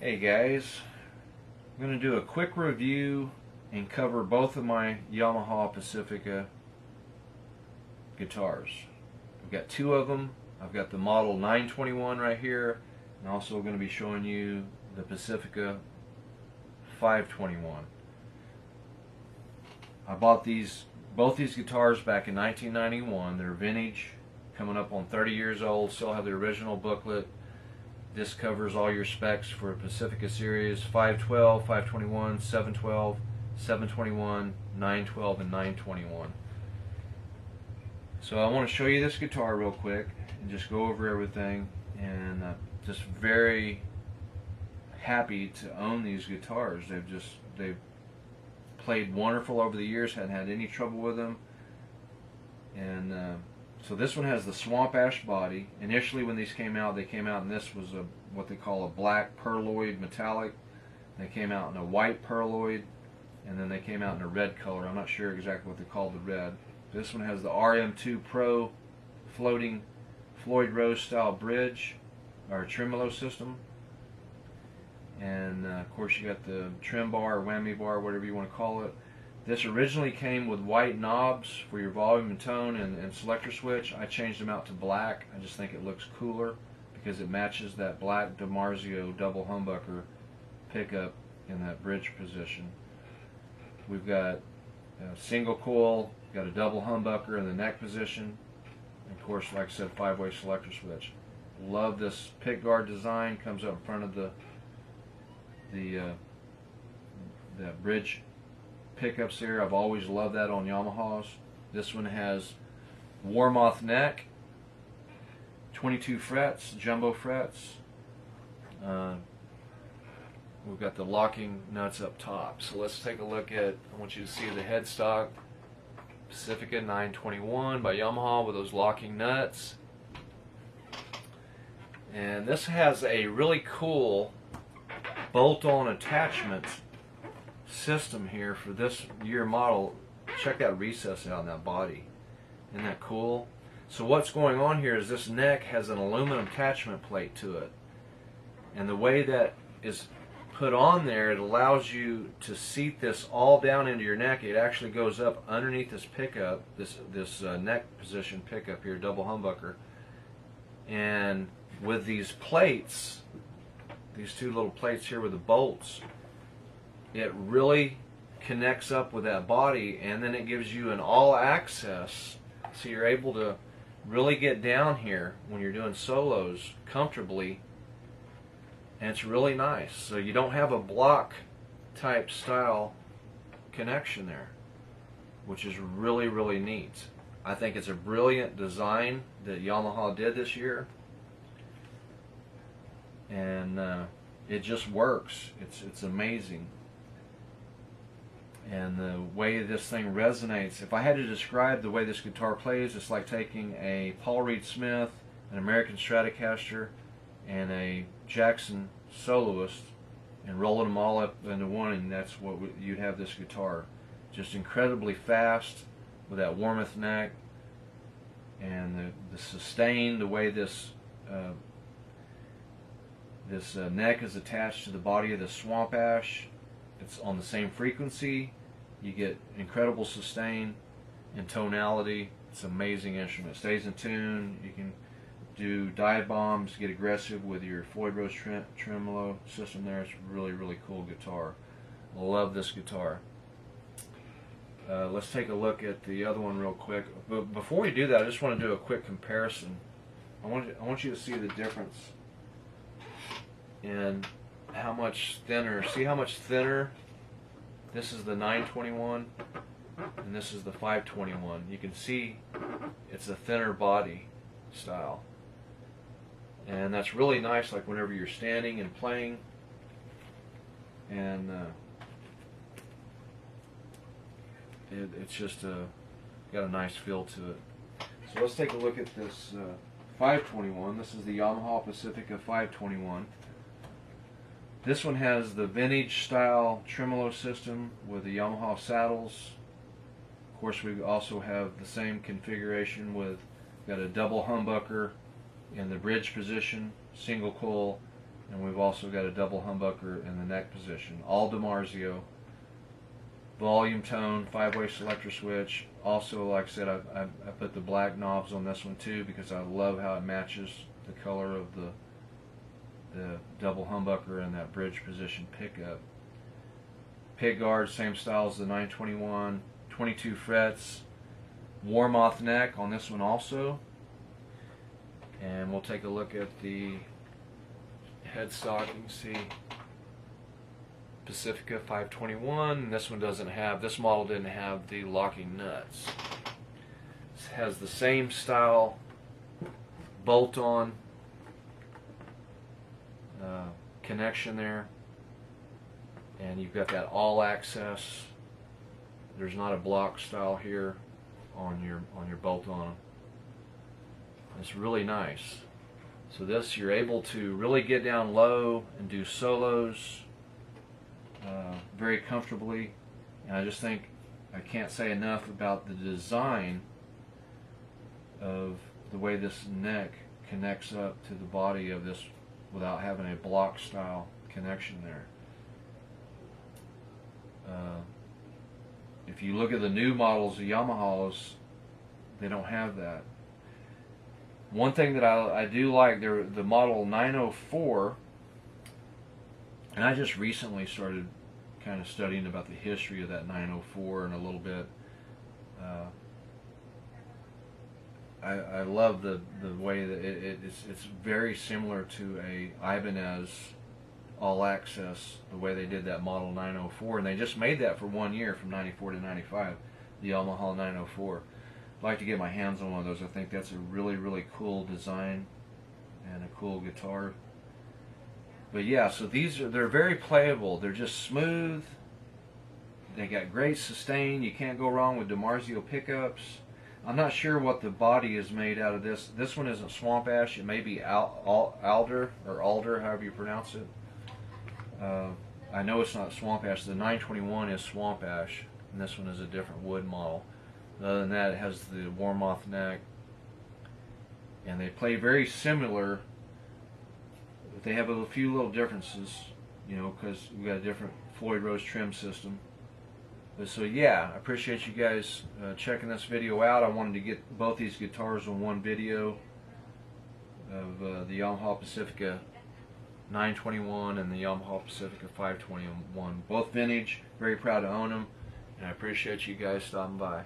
Hey guys, I'm going to do a quick review and cover both of my Yamaha Pacifica guitars. I've got two of them. I've got the model 921 right here, and also going to be showing you the Pacifica 521. I bought both these guitars back in 1991. They're vintage, coming up on 30 years old, still have the original booklet. This covers all your specs for a Pacifica series: 512, 521, 712, 721, 912, and 921. So I want to show you this guitar real quick and just go over everything, and just very happy to own these guitars. They've played wonderful over the years, hadn't had any trouble with them. And so this one has the swamp ash body. Initially when these came out, they came out and this was what they call a black Pearloid metallic. They came out in a white Pearloid, and then they came out in a red color. I'm not sure exactly what they called the red. This one has the RM2 Pro floating Floyd Rose style bridge, or tremolo system. And of course you got the trim bar or whammy bar, whatever you want to call it. This originally came with white knobs for your volume and tone and selector switch. I changed them out to black. I just think it looks cooler because it matches that black DiMarzio double humbucker pickup in that bridge position. We've got a single coil, got a double humbucker in the neck position, and of course, like I said, 5-way selector switch. Love this pick guard design. Comes up in front of the bridge pickups here. I've always loved that on Yamahas. This one has Warmoth neck, 22 frets, jumbo frets. We've got the locking nuts up top. So let's take a look at, I want you to see the headstock Pacifica 921 by Yamaha with those locking nuts. And this has a really cool bolt-on attachment system here for this year model. Check that recess out in that body. Isn't that cool? So what's going on here is this neck has an aluminum attachment plate to it, and the way that is put on there, it allows you to seat this all down into your neck. It actually goes up underneath this pickup, this neck position pickup here, double humbucker. And with these plates, these two little plates here with the bolts, it really connects up with that body, and then it gives you an all access, so you're able to really get down here when you're doing solos comfortably, and it's really nice. So you don't have a block type style connection there, which is really, really neat. I think it's a brilliant design that Yamaha did this year, and it just works. It's amazing. And the way this thing resonates, if I had to describe the way this guitar plays, it's like taking a Paul Reed Smith, an American Stratocaster, and a Jackson Soloist and rolling them all up into one, and that's what you'd have this guitar. Just incredibly fast with that Warmoth neck, and the sustain, the way this neck is attached to the body of the swamp ash. It's on the same frequency. You get incredible sustain and tonality. It's an amazing instrument. It stays in tune. You can do dive bombs, get aggressive with your Floyd Rose tremolo system there. It's a really, really cool guitar. I love this guitar. Let's take a look at the other one real quick. But before we do that, I just want to do a quick comparison. I want you to see the difference in how much thinner. See how much thinner? This is the 921 and this is the 521. You can see it's a thinner body style, and that's really nice, like whenever you're standing and playing, and it's just got a nice feel to it. So let's take a look at this 521. This is the Yamaha Pacifica 521. This one has the vintage style tremolo system with the Yamaha saddles. Of course, we also have the same configuration with, got a double humbucker in the bridge position, single coil, and we've also got a double humbucker in the neck position. All DiMarzio. Volume tone, 5-way selector switch. Also, like I said, I put the black knobs on this one too because I love how it matches the color of the double humbucker and that bridge position pickup. Pig guard, same style as the 921, 22 frets. Warmoth neck on this one also. And we'll take a look at the headstock. You can see Pacifica 521. This one doesn't have, this model didn't have the locking nuts. This has the same style bolt-on connection there, and you've got that all access. There's not a block style here on your bolt-on. It's really nice. So this, you're able to really get down low and do solos very comfortably, and I just think I can't say enough about the design of the way this neck connects up to the body of this without having a block style connection there. If you look at the new models of Yamahas, they don't have that. One thing that I do like, the model 904, and I just recently started kind of studying about the history of that 904 and a little bit. I love the way that it's very similar to a Ibanez all access, the way they did that model 904, and they just made that for 1 year from 94 to 95, the Yamaha 904. I'd like to get my hands on one of those. I think that's a really cool design and a cool guitar. But yeah, so they're very playable. They're just smooth. They got great sustain. You can't go wrong with DiMarzio pickups. I'm not sure what the body is made out of this. This one isn't swamp ash. It may be alder, however you pronounce it. I know it's not swamp ash. The 921 is swamp ash, and this one is a different wood model. Other than that, it has the Warmoth neck, and they play very similar. They have a few little differences, you know, because we got a different Floyd Rose trim system. But so yeah, I appreciate you guys checking this video out. I wanted to get both these guitars on one video of the Yamaha Pacifica 921 and the Yamaha Pacifica 521. Both vintage, very proud to own them, and I appreciate you guys stopping by.